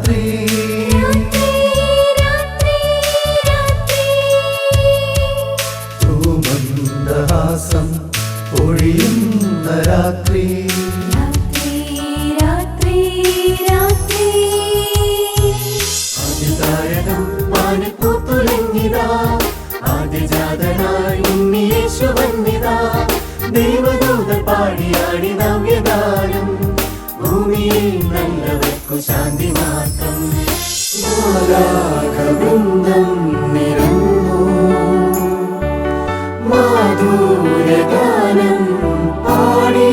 രാത്രി മന്ദഹാസം ഒഴിയുന്ന രാത്രി ആദിതാരകം പാനിപ്പൂത്തുലഞ്ഞിതാ ആദിജാതനായി ഉണ്ണിയേശു വന്നിതാ ദേവദൂതർ പാടിയാടി നവ്യഗാനം ഭൂമിയിൽ നല്ലവർക്കു ശാന്തി മാത്രം മാലാഖവൃന്ദം നിറഞ്ഞു മാധുര്യഗാനം പാടി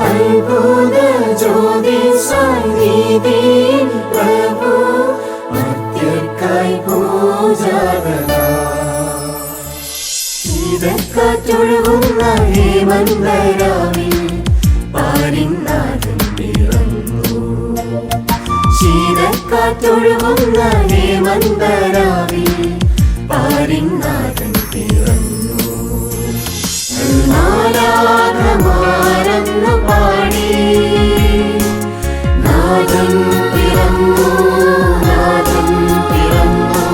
അത്ഭുത ജ്യോതി സംഗീതി പ്രഭു മർത്യർക്കായി പൂജാതനാ ശീതക്കാറ്റൊഴുകുന്ന ഹേമന്തരാവിൽ പാരിനാഥൻ പിറന്നു ശീതക്കാറ്റൊഴുകുന്ന ഹേമന്തരാവിൽ പാരിനാഥൻ പിറന്നു മാലാഖമാരെന്നു പാടി നാഥൻ പിറന്നു നാഥൻ പിറന്നു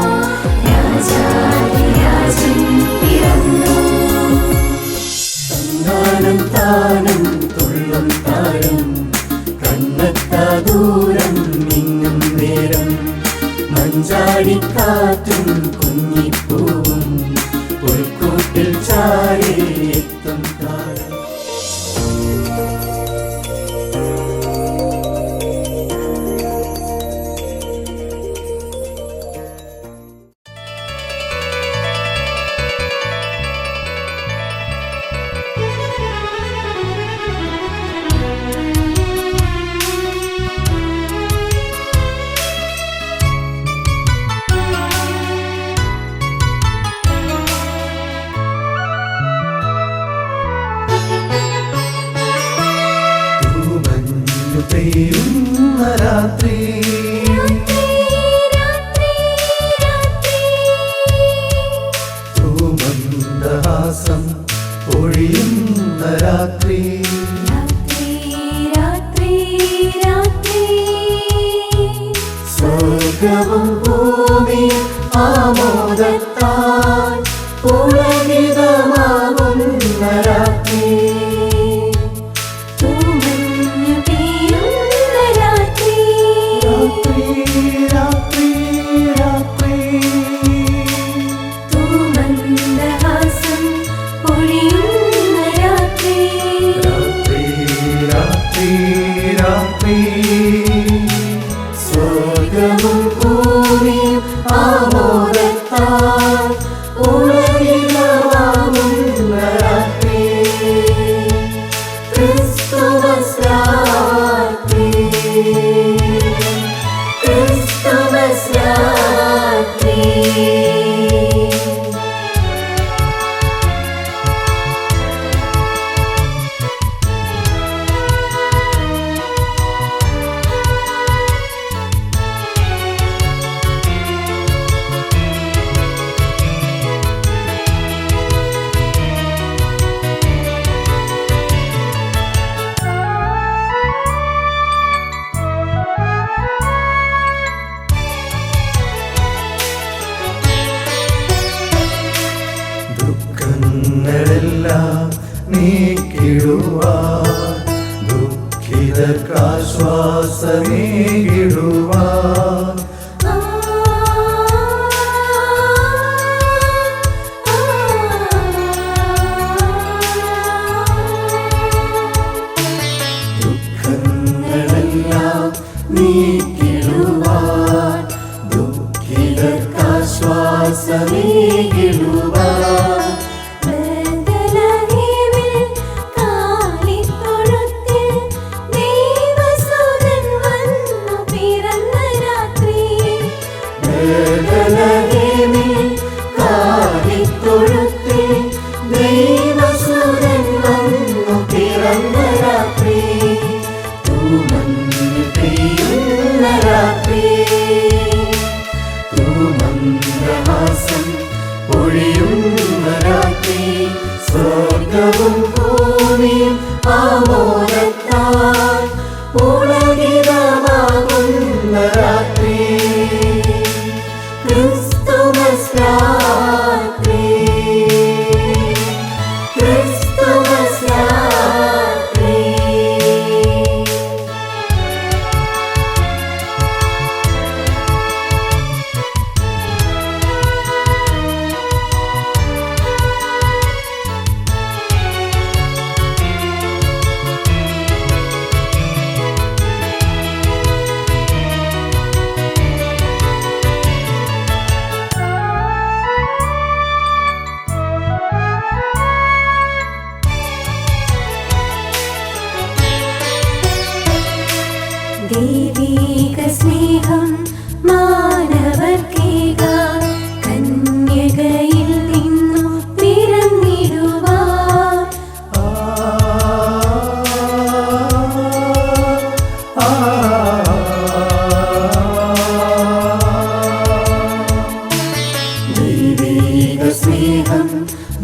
രാജാധിരാജൻ പിറന്നു സന്താനം താനം തുള്ളും താരം കണ്ണെത്താ ദൂരം മിന്നും നേരം മഞ്ചാടിക്കാറ്റും കുഞ്ഞിപ്പൂവും പുൽക്കൂട്ടിൽ ചാരി എത്തും താരം പെയ്യുന്ന രാത്രി മന്ദഹാസം ഒഴിയുന്ന രാത്രി സ്വർഗവും ഭൂമിയും ആമോദത്താൽ പുളകിതമാകുന്ന രാത്രി സ്വർഗവും ഭൂമിയും ആമോദത്താൽ ഉലകിലവാകുന്ന രാത്രി ക്രിസ്തുമസ് രാത്രി ക്രിസ്തുമസ് രാത്രി ദുഃഖങ്ങളെല്ലാം നീക്കിടുവാൻ ദുഃഖിതർക്കാശ്വാസമേകിടുവാൻ ദുഃഖങ്ങളെല്ലാം നീക്കിടുവാൻ ദുഃഖിതർക്കാശ്വാസമേകിടുവാൻ സ്വർഗവും ഭൂമിയും ആമോദത്താൽ പുളകിതമാകുന്ന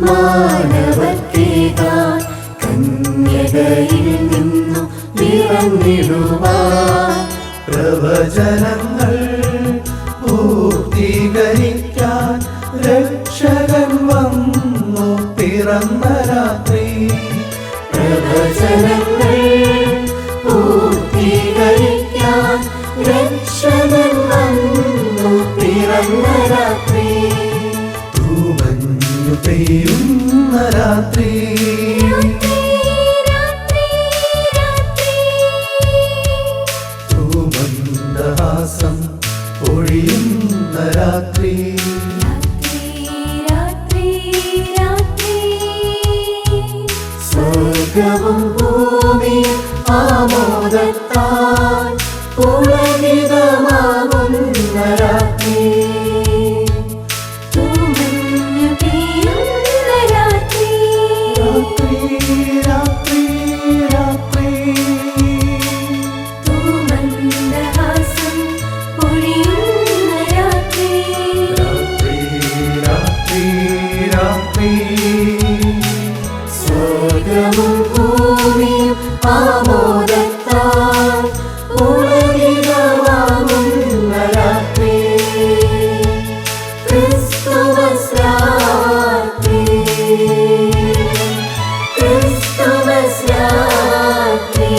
മാനവത്തേകാൻ കന്യകയിൽ നിന്നു പിറന്നിടുവാൻ പ്രവചനങ്ങൾ പൂർത്തീകരിക്കാൻ രക്ഷകൻ വന്നു പിറന്ന രാത്രി പ്രവചനങ്ങൾ പൂർത്തീകരിക്കാൻ രക്ഷകൻ വന്നു പിറന്ന രാത്രി തൂമഞ്ഞു പെയ്യുന്ന രാത്രി തൂമന്ദഹാസം ഒഴിയുന്ന രാത്രി സ്വർഗവും ഭൂമിയും ആമോദത്താൽ പുളകിതമാകുന്ന രാത്രി സ്വർഗവും ഭൂമിയും ആമോദത്താൽ പുളകിതമാകുന്ന രാത്രി ക്രിസ്തുമസ് രാത്രി ക്രിസ്തുമസ് രാത്രി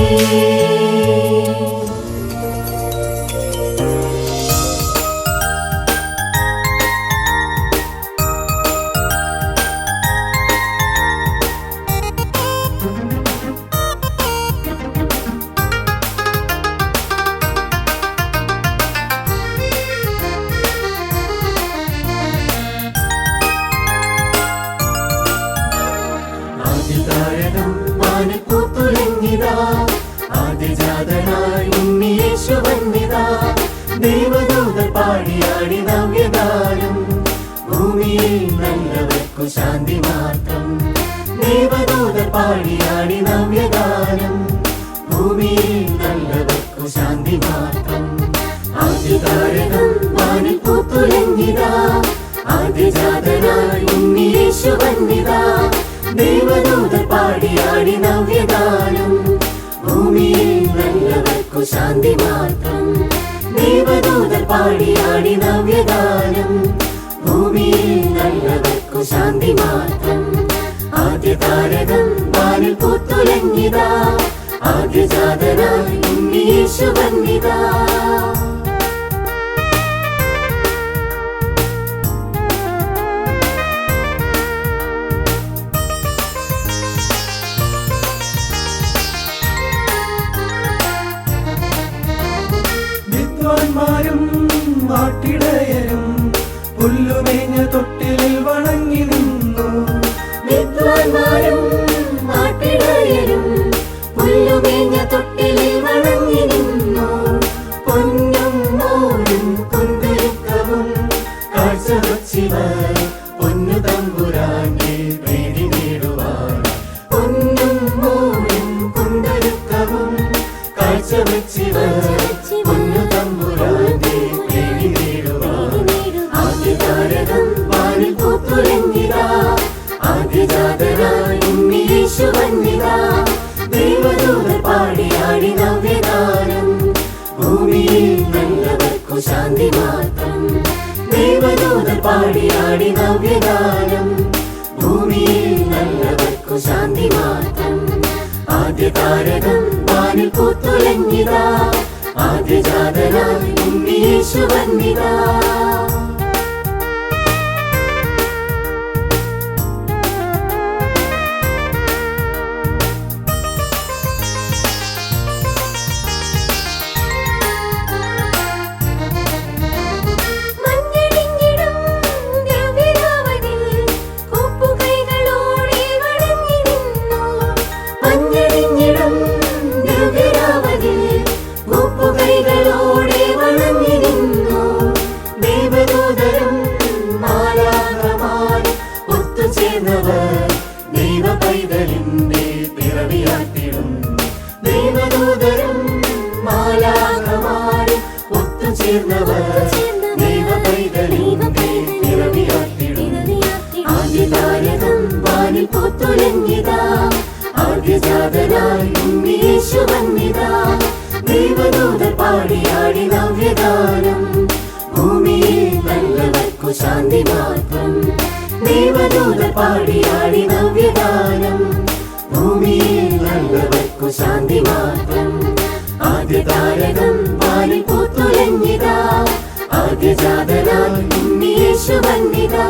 ആദിജാതനായി ഉണ്ണിയേശു വന്നിതാ ദൈവദൂതർ പാടിയാടി നവ്യഗാനം ഭൂമിയിൽ നല്ലവർക്കു ശാന്തി മാത്രം ദൈവദൂതർ പാടിയാടി നവ്യഗാനം ഭൂമിയിൽ നല്ലവർക്കു ശാന്തി മാത്രം ആദ്യതാരകം വാനിൽ പൂത്തുലഞ്ഞിതാ ആദിജാതനായി ഉണ്ണിയേശു വന്നിതാ ദൈവദൂതർ പാടിയാടി നവ്യഗാനം ഭൂമിയിൽ നല്ലവർക്കു ശാന്തി മാത്രം ദൈവദൂതർ പാടിയാടി നവ്യഗാനം ഭൂമിയിൽ നല്ലവർക്കു ശാന്തി മാത്രം ആദ്യതാരകം വാനിൽ പൂത്തുലഞ്ഞിതാ ആദ്യജാതനായി ഉണ്ണിയേശു വന്നിതാ വിദ്വാൻമാരും നാട്ടിടയരും പുല്ലുമേഞ്ഞ തൊട്ടിലിൽ വണങ്ങി നിന്നു വിദ്വാൻമാരും നാട്ടിടയരും പുല്ലുമേഞ്ഞ തൊട്ടിലിൽ വണങ്ങി നിന്നു പൊന്നും മോരും കൊണ്ടൊരുക്കവും കാഴ്ചവച്ചിവർ പൊന്നു തമ്പുരാന്റെ പ്രീതി നേടുവാൻ പൊന്നും മോരും കൊണ്ടൊരുക്കവും കാഴ്ചവച്ചിവർ പൊന്നു തമ്പുരാന്റെ പ്രീതി നേടുവാൻ ആദ്യതാരകം വാനിൽ പൂത്തുലഞ്ഞിതാ ആദ്യജാതനായി ഉണ്ണിയേശു വന്നിതാ ദൈവദൂതർ പാടിയാടി നവ്യഗാനം ഭൂമിയിൽ നല്ലവർക്കു ശാന്തി മാത്രം ദൈവദൂതർ പാടിയാടി നവ്യഗാനം ഭൂമിയിൽ നല്ലവർക്കു ശാന്തി മാത്രം ആദ്യതാരകം വാനിൽ പൂത്തുലഞ്ഞിതാ ആദ്യജാതനായി ഉണ്ണിയേശു വന്നിതാ ോടെ വണങ്ങി നിന്നു ദൈവദൂതർ പൂത്തുലഞ്ഞിതാ ആദ്യജാതനായി ഉണ്ണിയേശു വന്നിതാ ദൈവദൂതർ പാടിയാടി നവ്യഗാനം ഭൂമിയിൽ നല്ലവർക്കു ശാന്തി മാത്രം ദൈവദൂതർ പാടിയാടി നവ്യഗാനം ഭൂമിയിൽ നല്ലവർക്കു ശാന്തി മാത്രം ആദ്യതാരകം വാനിൽ പൂത്തുലഞ്ഞിതാ ആദ്യജാതനായി ഉണ്ണിയേശു വന്നിതാ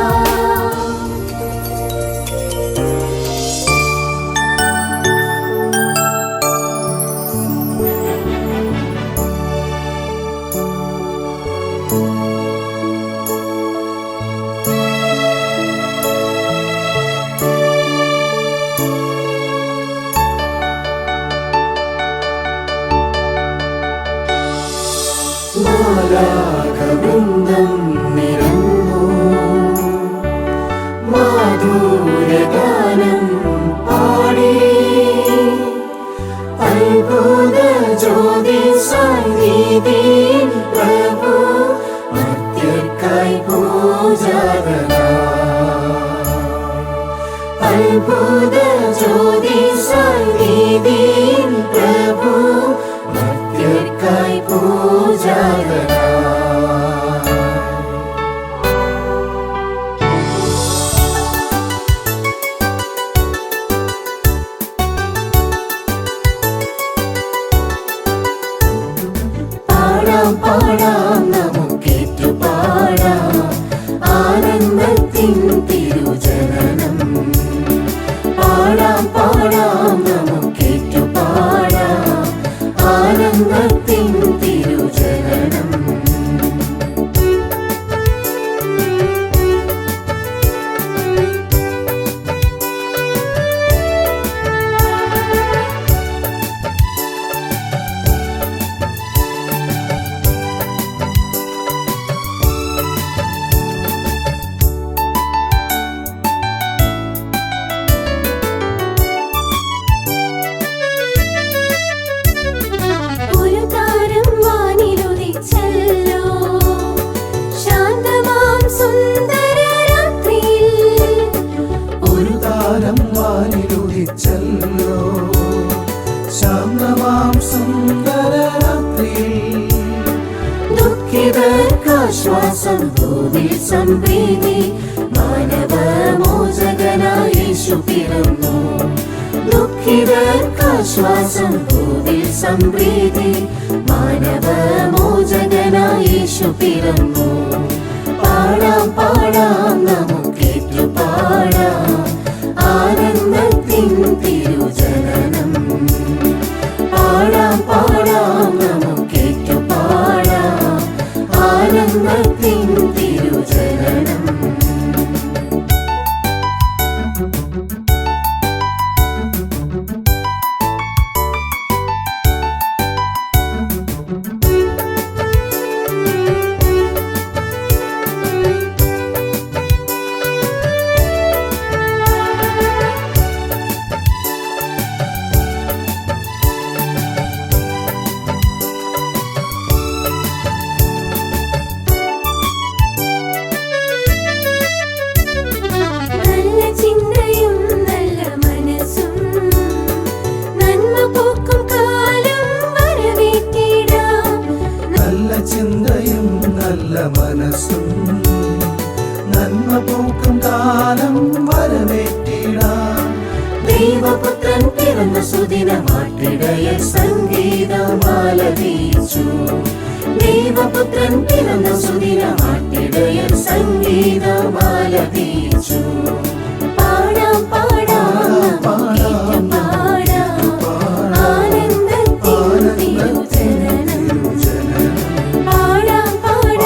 മാലാഖവൃന്ദം നിറഞ്ഞു മാധുര്യഗാനം പാടി അത്ഭുത ജ്യോതി സന്നിധിയിൽ പ്രഭു മർത്യർക്കായി പൂജാതനായി അത്ഭുത ജ്യോതി സന്നിധിയിൽ പ്രഭു മർത്യർക്കായി പൂജാതനായി പാടാം നമുക്കേറ്റു പാടാം ആനന്ദത്തിൻ തിരുജനനം പാടാം നമുക്കേറ്റു പാടാം ആനന്ദത്തിൻ തിരുജനനം ശാന്തമാം സുന്ദരരാത്രിയിൽ ദുഃഖിതർക്കാശ്വാസം ഭൂമിൽ സംപ്രീതി മാനവമോചകനായ യേശു പിറന്നു ദുഃഖിതർക്കാശ്വാസം ഭൂമിൽ സംപ്രീതി മാനവമോചകനായ യേശു പിറന്നു പാടാം നമുക്കേറ്റു പാടാം ആനന്ദത്തിൻ തിരുജനനം പാടാം നമുക്കേറ്റു പാടാം ആനന്ദത്തിൻ തിരുജനനം ചിന്തയും നല്ല മനസ്സും നന്മ പൂക്കും കാലം വരവേറ്റിടാം ദൈവപുത്രൻ പിറന്ന സുദിനമാട്ടിടയൻ സംഗീതമാലപിച്ചു ദൈവപുത്രൻ പിറന്ന സുദിനമാട്ടിടയൻ സംഗീതമാലപിച്ചു പാടാം ആനന്ദത്തിൻ തിരുജനനം ആനന്ദത്തിൻ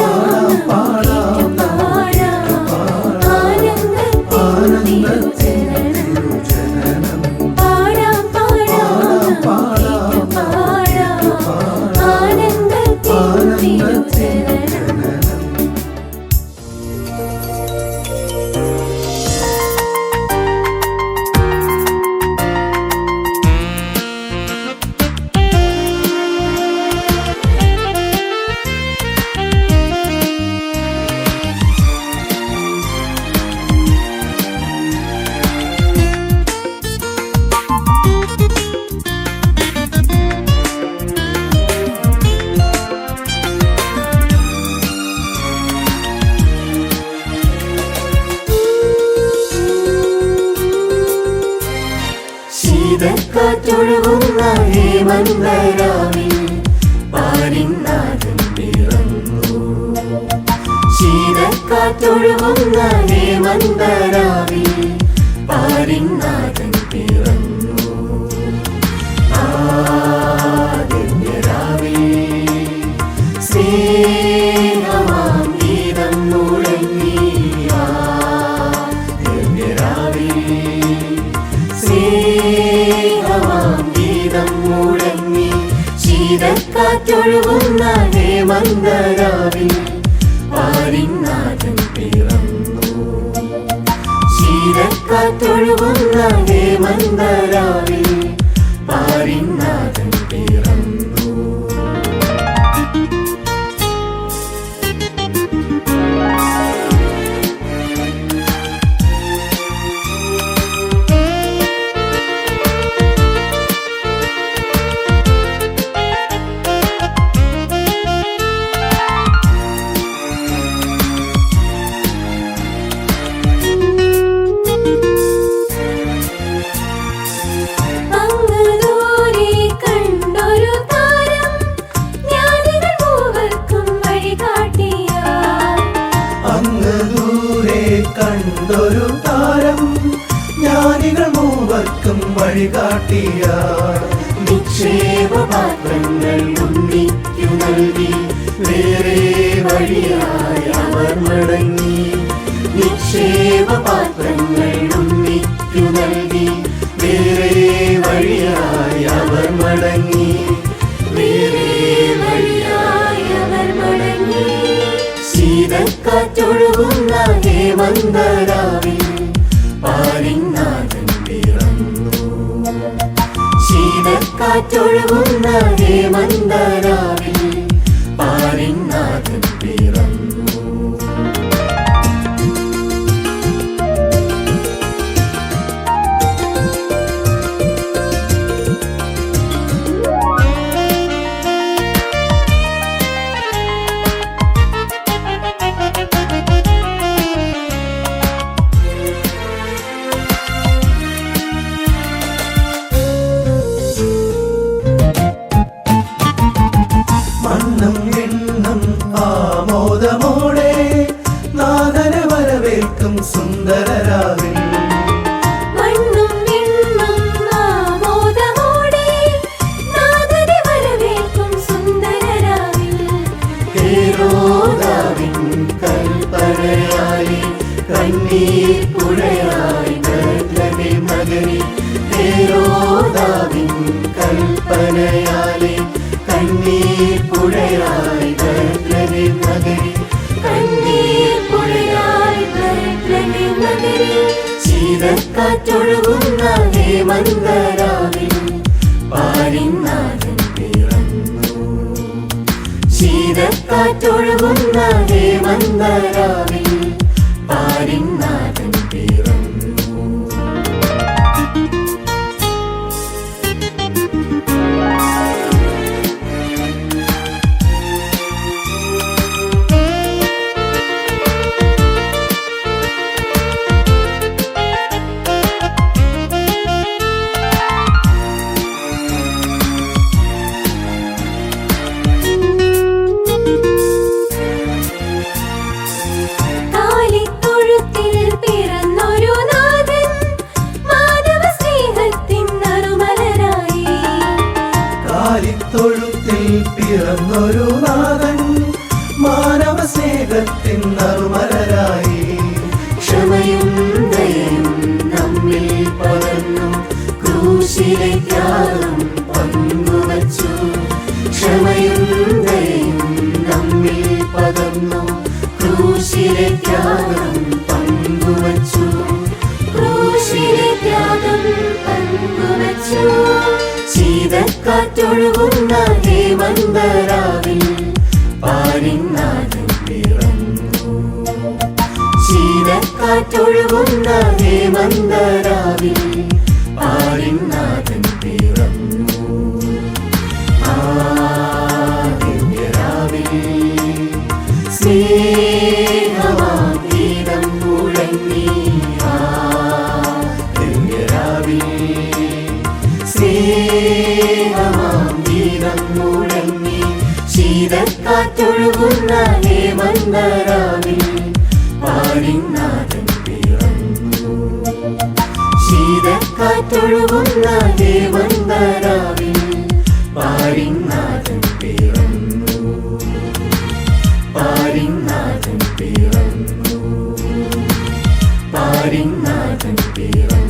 ശീതക്കാറ്റൊഴുകുന്ന ഹേമന്തരാവിൽ പാരിനാഥൻ പിറന്നു. ശീതക്കാറ്റൊഴുകുന്ന ഹേമന്തരാവിൽ പാരിനാഥൻ പിറന്നു. ആദിത്യരാവിൽ സ്നേഹമാം ഗീതം മുഴങ്ങി. ആദിത്യരാവിൽ സ്നേഹമാം ഗീതം മുഴങ്ങി. ശീതക്കാറ്റൊഴുകുന്ന ഹേമന്തരാവിൽ പാരിനാഥൻ പിറന്നു. ശീതക്കാറ്റൊഴുകുന്ന ഹേമന്തരാവിൽ പാരിനാഥൻ പിറന്നു. കണ്ടൊരു താരം ജ്ഞാനികൾ മൂവർക്കും വഴികാട്ടിയ. നിക്ഷേപപാത്രങ്ങൾ ഉണ്ണിക്കു നൽകി വേറെ വഴിയായി അവർ മടങ്ങി. നിക്ഷേപപാത്രങ്ങൾ ഉണ്ണിക്കു നൽകി വേറെ വഴിയായി അവർ മടങ്ങി. വേറെ വഴിയായി അവർ മടങ്ങി. ശീതക്കാറ്റൊഴുകുന്ന ഹേമന്തരാവിൽ പാരിനാഥൻ പിറന്നു. ശീതക്കാറ്റൊഴുകുന്ന ഹേമന്തരാവിൽ പാരിനാഥൻ പിറന്നു. മണ്ണും വിണ്ണും ആമോദമോടെ നാഥനെ വരവേൽക്കും സുന്ദരരാവിൽ. മണ്ണും വിണ്ണും ആമോദമോടെ നാഥനെ വരവേൽക്കും സുന്ദരരാവിൽ. ഹേരോദാവിൻ കൽപ്പനയായി കണ്ണീർ പുഴയായി ബേത്ലഹേം നഗരി. ഹേരോദാവിൻ കൽപ്പനയായി കണ്ണീർ പുഴയായി ബേത്ലഹേം നഗരി. കണ്ണീർ പുഴയായി ബേത്ലഹേം നഗരി. ശീതക്കാറ്റൊഴുകുന്ന ഹേമന്തരാവിൽ പാരിനാഥൻ പിറന്നു. ശീതക്കാറ്റൊഴുകുന്ന ഹേമന്തരാവിൽ പാരിനാഥൻ പിറന്നു. തൊഴുത്തിൽ പിറന്നൊരു നാഥൻ മാനവ സ്നേഹത്തിൻ നറുമലരായി. ക്ഷമയും ദയയും നമ്മിൽ പകർന്നു ക്രൂശിലെ ത്യാഗം പങ്കുവച്ചു. ക്ഷമയും ദയയും നമ്മിൽ പകർന്നു ക്രൂശിലെ ത്യാഗം പങ്കുവച്ചു. ക്രൂശിലെ ത്യാഗം പങ്കുവച്ചു. ശീതക്കാറ്റൊഴുകുന്ന ഹേമന്തരാവിൽ പാരിനാഥൻ പിറന്നു. ശീതക്കാറ്റൊഴുകുന്ന ഹേമന്തരാവിൽ പാരിനാഥൻ പിറന്നു. ആദിത്യരാവിൽ സ്നേഹമാം ഗീതം മുഴങ്ങി. ആദിത്യരാവിൽ സ്നേഹമാം ഗീതം മുഴങ്ങി ശീതക്കാറ്റൊഴുകുന്ന ഹേമന്തരാവിൽ പാരിനാഥൻ പിറന്നു. ശീതക്കാറ്റൊഴുകുന്ന ഹേമന്തരാവിൽ പാരിനാഥൻ പിറന്നു. പാരിനാഥൻ പിറന്നു. പാരിനാഥൻ പിറന്നു.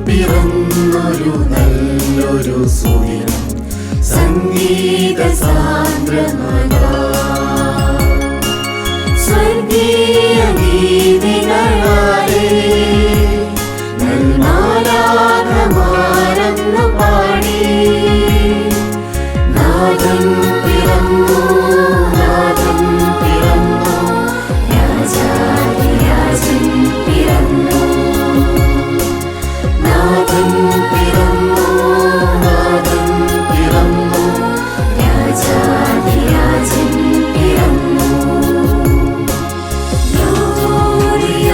പിറന്നൊരു നല്ലൊരു സുദിനം സംഗീത സാന്ദ്രമതാ സ്വർഗീയ ഗീതികളാലേ നൽമാലാഖമാരെന്നു പാടി നാഥൻ പിറന്നു. നാഥൻ പിറന്നു. രാജാധിരാജൻ പിറന്നു. നാഥൻ പിറന്നു. നാഥൻ പിറന്നു. രാജാധിരാജൻ പിറന്നു. Gloria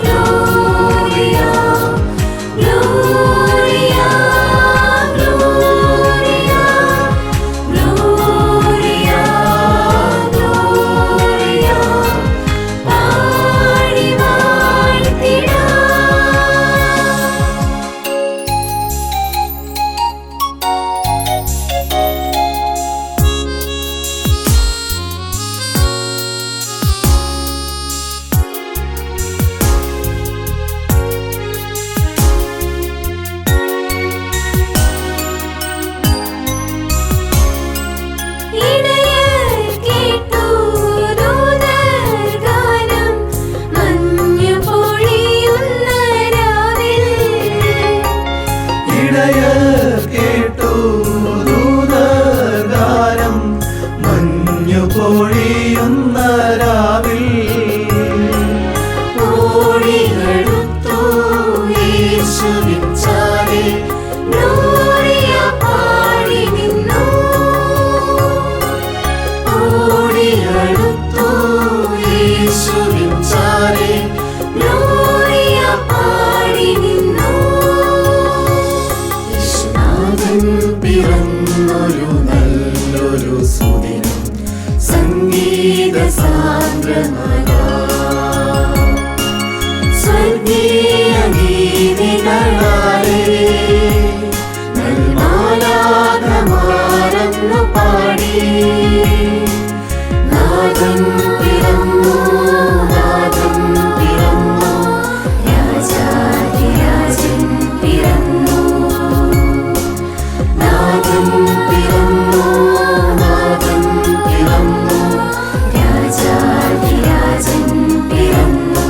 Gloria Gloria Gloria Gloria Gloria പാടി വാഴ്ത്തിടാം. ഇടയർ കേട്ടു ദൂതഗാനം മഞ്ഞു പൊഴിയുന്ന രാവിൽ. ഓടിയെടുത്തു യേശുവിൻ ചാരെ ഗ്ലോറിയ പാടി നിന്നു. ഓടിയെടുത്തു യേശുവിൻ ചാരെ ഗ്ലോറിയ പാടി നിന്നു. യേശുനാഥൻ പിറന്നൊരു നല്ലൊരു സുദിനം സംഗീത സാന്ദ്രമതാ സ്വർഗീയ ഗീതികളാലേ നൽമാലാഖമാരെന്നു പാടി നാഥൻ പിറന്നു. നാഥൻ പിറന്നു. രാജാധിരാജൻ പിറന്നു. നാഥൻ പിറന്നു. നാഥൻ പിറന്നു. രാജാധിരാജൻ പിറന്നു.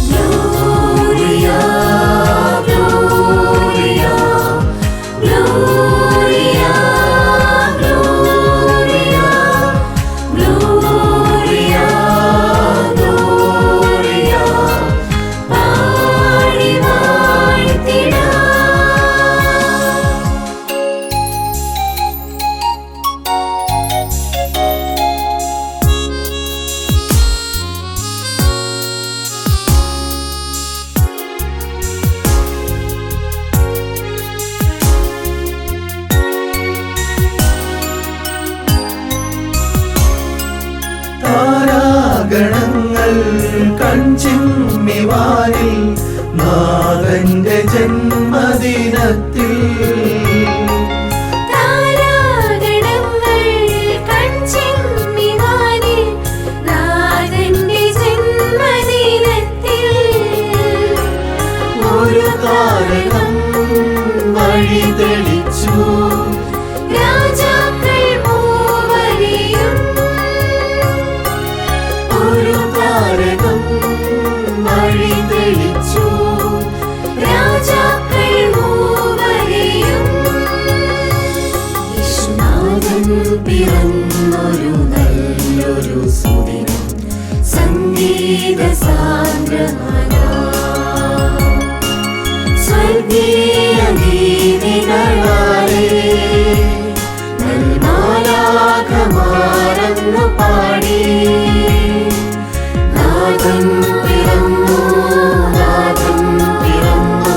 Gloria Gloria Gloria Gloria Gloria Gloria പാടി വാഴ്ത്തിടാം. താരാഗണങ്ങൾ കൺചിമ്മിവാനിൽ നാഥന്റെ ജന്മദിനത്തിൽ. താരാഗണങ്ങൾ കൺചിമ്മിവാനിൽ നാഥന്റെ ജന്മദിനത്തിൽ ഒരു താരകം വഴി തെളിച്ചു. രാജാക്കൾ മൂവരെയും ഒരു പിറന്നൊരു നല്ലൊരു സുദിനം സംഗീത സാന്ദ്രമനാ സ്വർഗീയ ഗീതികളാലേ നൽമാലാഖമാരന്നു പാടി നാഥൻ പിറന്നു നാഥൻ പിറന്നു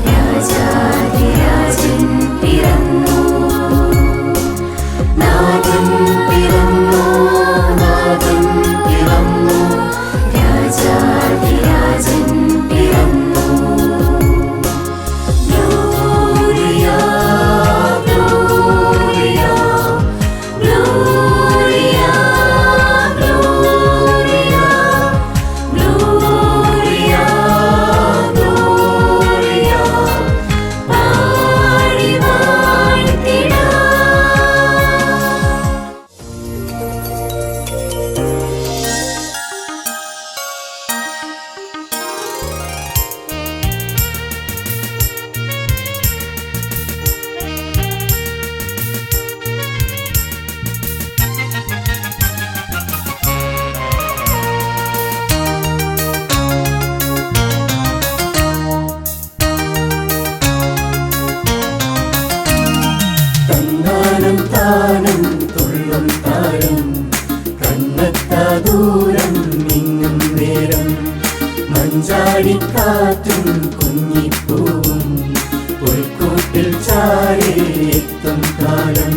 രാജാധിരാജൻ പിറന്നു നാഥൻ പിറന്നു നാഥൻ പിറന്നു രാജാധിരാജൻ പിറന്നു Gloria Gloria Gloria Gloria Gloria Gloria പാടി വാഴ്ത്തിടാം. തന്നാനം താനം തുള്ളും താരം കണ്ണെത്താ ദൂരം മിന്നും നേരം മഞ്ചാടിക്കാറ്റും കുഞ്ഞിപ്പൂവും പുൽക്കൂട്ടിൽ ചാരി എത്തും കാലം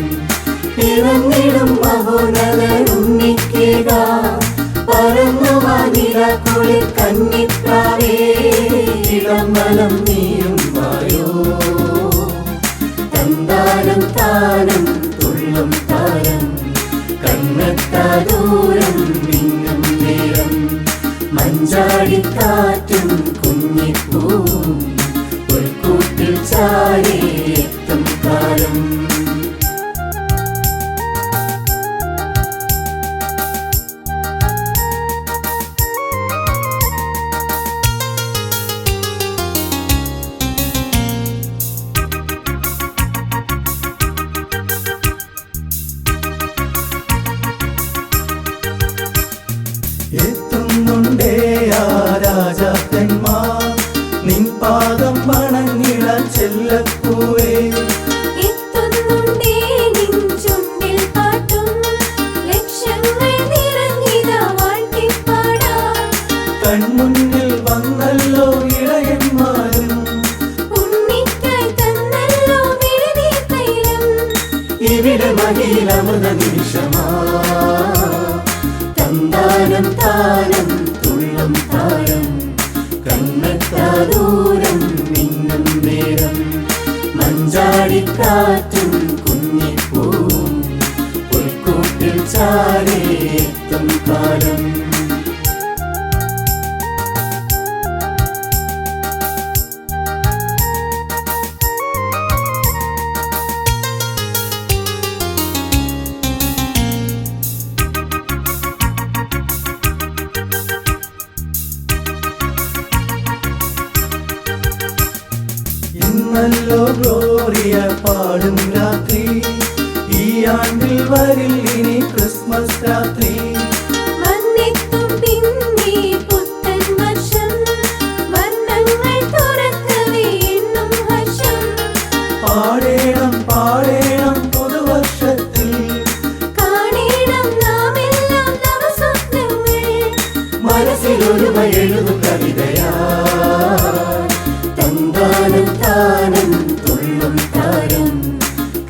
പിറന്നിടും മഹോനതരുണ്ണിക്കുക പറന്നു വാനിലക്കുളിൽ കന്നിപ്രാവേ ഇളം വലം നീയും വായോ തന്താനം താനം തുള്ളും താരം കണ്ണെത്താ ദൂരം മിന്നും നേരം മഞ്ചാടിക്കാറ്റും കുഞ്ഞിപ്പൂവും പുൽക്കൂട്ടിൽ ചാരി എത്തും കാലം എത്തുന്നുണ്ടേ ആ രാജാക്കന്മാർ നിൻ പാദം വണങ്ങിട ചെല്ലപ്പൂവേ എത്തുന്നുണ്ടേ നിൻ ചുണ്ടിൽ പാട്ടും ലക്ഷങ്ങൾ നിറഞ്ഞിതാ വാഴ്ത്തിപ്പാടാം. കൺമുന്നിൽ വന്നല്ലോ ഇടയന്മാരും ഉണ്ണിക്കായി തന്നല്ലോ വിഴുനീർ തൈലം. ഇവിടെ മഹിളമൃത നിമിഷമാ തന്താനം താനം തുള്ളും താരം കണ്ണെത്താ ദൂരം മിന്നും നേരം മഞ്ചാടിക്കാറ്റും കുഞ്ഞിപ്പൂവും പുൽക്കൂട്ടിൽ ചാരി എത്തും കാലം ഇന്നല്ലോ ഗ്ലോറിയ പാടും രാത്രി ഈ ആണ്ടിൽ വരിൽ ഇനി ക്രിസ്മസ് രാത്രി വന്നെത്തും പിന്നീ പുത്തൻ വർഷം വർണ്ണങ്ങൾ തുറക്കവേ എന്നും ഹർഷം. പാടേണം പാടേണം പുതുവർഷത്തിൽ കാണേണം നാമെല്ലാം നവസ്വപ്നങ്ങൾ. മനസ്സിലൊരുമ എഴുതു കവിതയാ തന്താനം താനം തുള്ളും താരം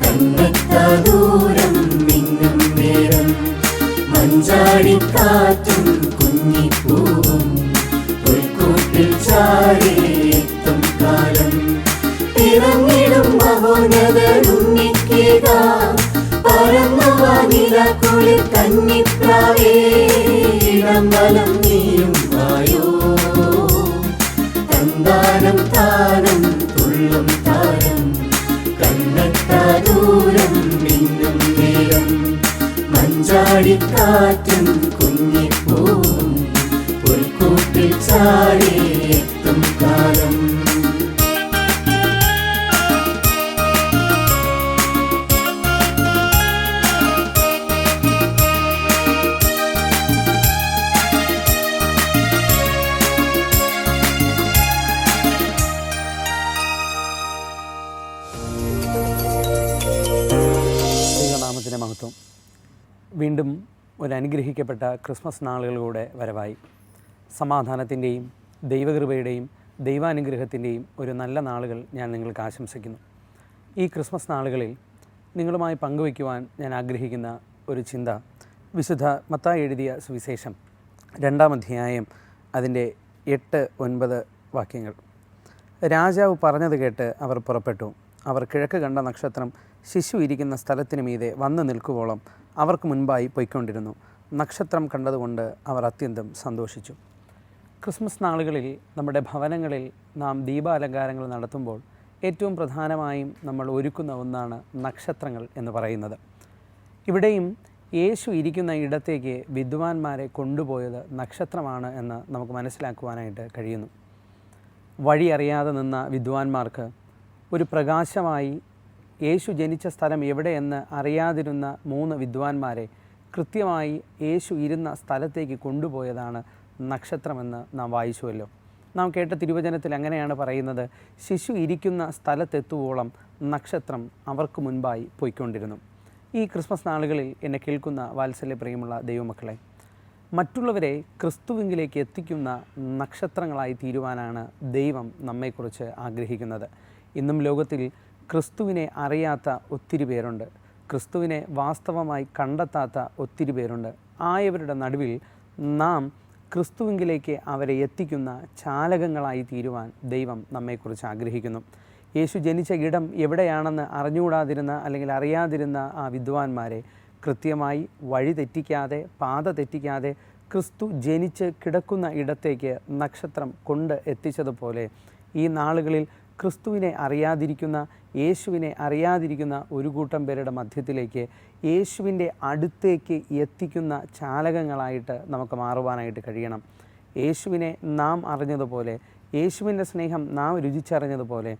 കണ്ണെത്താ ദൂരം മിന്നും നേരം മഞ്ചാടിക്കാറ്റും കുഞ്ഞിപ്പൂവും പുൽക്കൂട്ടിൽ ചാരി എത്തും കാലം പിറന്നിടും മഹോനതരുണ്ണിക്കുക പറന്നു വാനിലക്കുളിൽ കന്നിപ്രാവേ ഇളം വലം നീയും വായോ തന്താനം താനം തുള്ളും താരം കണ്ണെത്താ ദൂരം മിന്നും നേരം മഞ്ചാടിക്കാറ്റും കുഞ്ഞിപ്പൂവും പുൽക്കൂട്ടിൽ ചാരി എത്തും കാലം ദൈവത്തിന് മഹത്വം. വീണ്ടും ഒരു അനുഗ്രഹിക്കപ്പെട്ട ക്രിസ്മസ് നാളുകളിലൂടെ വരവായി. സമാധാനത്തിൻ്റെയും ദൈവകൃപയുടെയും ദൈവാനുഗ്രഹത്തിൻ്റെയും ഒരു നല്ല നാളുകൾ ഞാൻ നിങ്ങൾക്ക് ആശംസിക്കുന്നു. ഈ ക്രിസ്മസ് നാളുകളിൽ നിങ്ങളുമായി പങ്കുവയ്ക്കുവാൻ ഞാൻ ആഗ്രഹിക്കുന്ന ഒരു ചിന്ത, വിശുദ്ധ മത്തായി എഴുതിയ സുവിശേഷം 2-ാം അധ്യായം അതിൻ്റെ 8-9 വാക്യങ്ങൾ. രാജാവ് പറഞ്ഞത് കേട്ട് അവർ പുറപ്പെട്ടു. അവർ കിഴക്ക് കണ്ട നക്ഷത്രം ശിശു ഇരിക്കുന്ന സ്ഥലത്തിന് മീതെ വന്നു നിൽക്കുവോളം അവർക്ക് മുൻപായി പൊയ്ക്കൊണ്ടിരുന്നു. നക്ഷത്രം കണ്ടതുകൊണ്ട് അവർ അത്യന്തം സന്തോഷിച്ചു. ക്രിസ്മസ് നാളുകളിൽ നമ്മുടെ ഭവനങ്ങളിൽ നാം ദീപാലങ്കാരങ്ങൾ നടത്തുമ്പോൾ ഏറ്റവും പ്രധാനമായും നമ്മൾ ഒരുക്കുന്ന ഒന്നാണ് നക്ഷത്രങ്ങൾ എന്ന് പറയുന്നത്. ഇവിടെയും യേശു ഇരിക്കുന്ന ഇടത്തേക്ക് വിദ്വാൻമാരെ കൊണ്ടുപോയത് നക്ഷത്രമാണ് എന്ന് നമുക്ക് മനസ്സിലാക്കുവാനായിട്ട് കഴിയുന്നു. വഴി അറിയാതെ നിന്ന വിദ്വാൻമാർക്ക് ഒരു പ്രകാശമായി യേശു ജനിച്ച സ്ഥലം എവിടെയെന്ന് അറിയാതിരുന്ന 3 വിദ്വാൻമാരെ കൃത്യമായി യേശു ഇരുന്ന സ്ഥലത്തേക്ക് കൊണ്ടുപോയതാണ് നക്ഷത്രമെന്ന് നാം വായിച്ചുവല്ലോ. നാം കേട്ട തിരുവചനത്തിൽ അങ്ങനെയാണ് പറയുന്നത്, ശിശു ഇരിക്കുന്ന സ്ഥലത്തെത്തുവോളം നക്ഷത്രം അവർക്ക് മുൻപായി പോയിക്കൊണ്ടിരുന്നു. ഈ ക്രിസ്മസ് നാളുകളിൽ എന്നെ കേൾക്കുന്ന വാത്സല്യപ്രിയമുള്ള ദൈവമക്കളെ, മറ്റുള്ളവരെ ക്രിസ്തുവിലേക്ക് എത്തിക്കുന്ന നക്ഷത്രങ്ങളായി തീരുവാനാണ് ദൈവം നമ്മെക്കുറിച്ച് ആഗ്രഹിക്കുന്നത്. ഇന്നും ലോകത്തിൽ ക്രിസ്തുവിനെ അറിയാത്ത ഒത്തിരി പേരുണ്ട്. ക്രിസ്തുവിനെ വാസ്തവമായി കണ്ടെത്താത്ത ഒത്തിരി പേരുണ്ട്. ആയവരുടെ നടുവിൽ നാം ക്രിസ്തുവിലേക്ക് അവരെ എത്തിക്കുന്ന ചാലകങ്ങളായി തീരുവാൻ ദൈവം നമ്മെക്കുറിച്ച് ആഗ്രഹിക്കുന്നു. യേശു ജനിച്ച ഇടം എവിടെയാണെന്ന് അറിഞ്ഞുകൂടാതിരുന്ന അല്ലെങ്കിൽ അറിയാതിരുന്ന ആ വിദ്വാൻമാരെ കൃത്യമായി വഴി തെറ്റിക്കാതെ, പാത തെറ്റിക്കാതെ ക്രിസ്തു ജനിച്ച് കിടക്കുന്ന ഇടത്തേക്ക് നക്ഷത്രം കൊണ്ട് എത്തിച്ചതുപോലെ ഈ നാളുകളിൽ ക്രിസ്തുവിനെ അറിയാതിരിക്കുന്ന, യേശുവിനെ അറിയാതിരിക്കുന്ന ഒരു കൂട്ടം പേരുടെ മധ്യത്തിലേക്ക് യേശുവിൻ്റെ അടുത്തേക്ക് എത്തിക്കുന്ന ചാലകങ്ങളായിട്ട് നമുക്ക് മാറുവാനായിട്ട് കഴിയണം. യേശുവിനെ നാം അറിഞ്ഞതുപോലെ, യേശുവിൻ്റെ സ്നേഹം നാം രുചിച്ചറിഞ്ഞതുപോലെ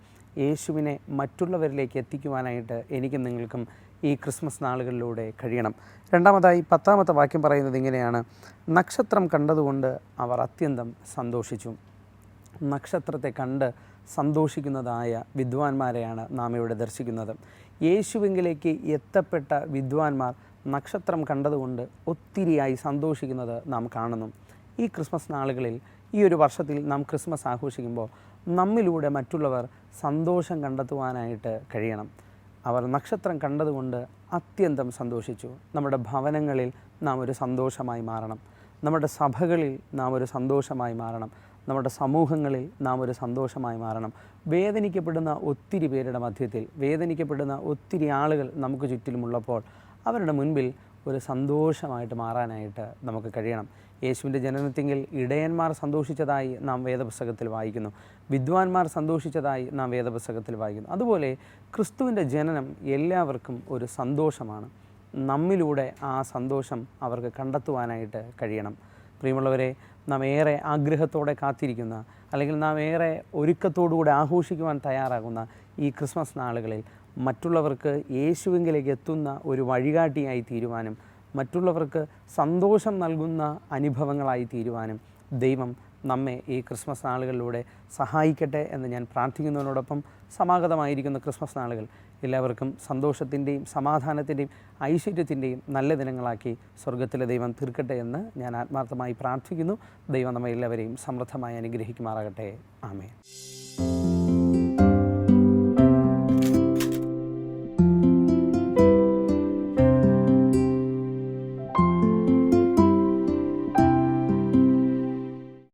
യേശുവിനെ മറ്റുള്ളവരിലേക്ക് എത്തിക്കുവാനായിട്ട് എനിക്കും നിങ്ങൾക്കും ഈ ക്രിസ്മസ് നാളുകളിലൂടെ കഴിയണം. രണ്ടാമതായി 10-ാമത്തെ വാക്യം പറയുന്നത് ഇങ്ങനെയാണ്: നക്ഷത്രം കണ്ടതുകൊണ്ട് അവർ അത്യന്തം സന്തോഷിച്ചു. നക്ഷത്രത്തെ കണ്ട് സന്തോഷിക്കുന്നതായ വിദ്വാൻമാരെയാണ് നാം ഇവിടെ ദർശിക്കുന്നത്. യേശുവിലേക്ക് എത്തപ്പെട്ട വിദ്വാൻമാർ നക്ഷത്രം കണ്ടതുകൊണ്ട് ഒത്തിരിയായി സന്തോഷിക്കുന്നത് നാം കാണുന്നു. ഈ ക്രിസ്മസ് നാളുകളിൽ, ഈ ഒരു വർഷത്തിൽ നാം ക്രിസ്മസ് ആഘോഷിക്കുമ്പോൾ നമ്മിലൂടെ മറ്റുള്ളവർ സന്തോഷം കണ്ടെത്തുവാനായിട്ട് കഴിയണം. അവർ നക്ഷത്രം കണ്ടതുകൊണ്ട് അത്യന്തം സന്തോഷിച്ചു. നമ്മുടെ ഭവനങ്ങളിൽ നാം ഒരു സന്തോഷമായി മാറണം. നമ്മുടെ സഭകളിൽ നാം ഒരു സന്തോഷമായി മാറണം. നമ്മുടെ സമൂഹങ്ങളിൽ നാം ഒരു സന്തോഷമായി മാറണം. വേദനിക്കപ്പെടുന്ന ഒത്തിരി പേരുടെ മധ്യത്തിൽ, വേദനിക്കപ്പെടുന്ന ഒത്തിരി ആളുകൾ നമുക്ക് ചുറ്റിലുമുള്ളപ്പോൾ അവരുടെ മുൻപിൽ ഒരു സന്തോഷമായിട്ട് മാറാനായിട്ട് നമുക്ക് കഴിയണം. യേശുവിൻ്റെ ജനനത്തിങ്കിൽ ഇടയന്മാർ സന്തോഷിച്ചതായി നാം വേദപുസ്തകത്തിൽ വായിക്കുന്നു. വിദ്വാൻമാർ സന്തോഷിച്ചതായി നാം വേദപുസ്തകത്തിൽ വായിക്കുന്നു. അതുപോലെ ക്രിസ്തുവിൻ്റെ ജനനം എല്ലാവർക്കും ഒരു സന്തോഷമാണ്. നമ്മിലൂടെ ആ സന്തോഷം അവർക്ക് കണ്ടെത്തുവാനായിട്ട് കഴിയണം. പ്രിയമുള്ളവരെ, നാം ഏറെ ആഗ്രഹത്തോടെ കാത്തിരിക്കുന്ന, അല്ലെങ്കിൽ നാം ഏറെ ഒരുക്കത്തോടുകൂടെ ആഘോഷിക്കുവാൻ തയ്യാറാകുന്ന ഈ ക്രിസ്മസ് നാളുകളിൽ മറ്റുള്ളവർക്ക് യേശുവിലേക്ക് എത്തുന്ന ഒരു വഴികാട്ടിയായി തീരുവാനും മറ്റുള്ളവർക്ക് സന്തോഷം നൽകുന്ന അനുഭവങ്ങളായി തീരുവാനും ദൈവം നമ്മെ ഈ ക്രിസ്മസ് നാളുകളിലൂടെ സഹായിക്കട്ടെ എന്ന് ഞാൻ പ്രാർത്ഥിക്കുന്നതിനോടൊപ്പം സമാഗതമായിരിക്കുന്ന ക്രിസ്മസ് നാളുകൾ എല്ലാവർക്കും സന്തോഷത്തിൻ്റെയും സമാധാനത്തിൻ്റെയും ഐശ്വര്യത്തിൻ്റെയും നല്ല ദിനങ്ങളാക്കി സ്വർഗത്തിലെ ദൈവം തീർക്കട്ടെ എന്ന് ഞാൻ ആത്മാർത്ഥമായി പ്രാർത്ഥിക്കുന്നു. ദൈവം നമ്മെ എല്ലാവരെയും സമൃദ്ധമായി അനുഗ്രഹിക്കുമാറാകട്ടെ. ആമേൻ.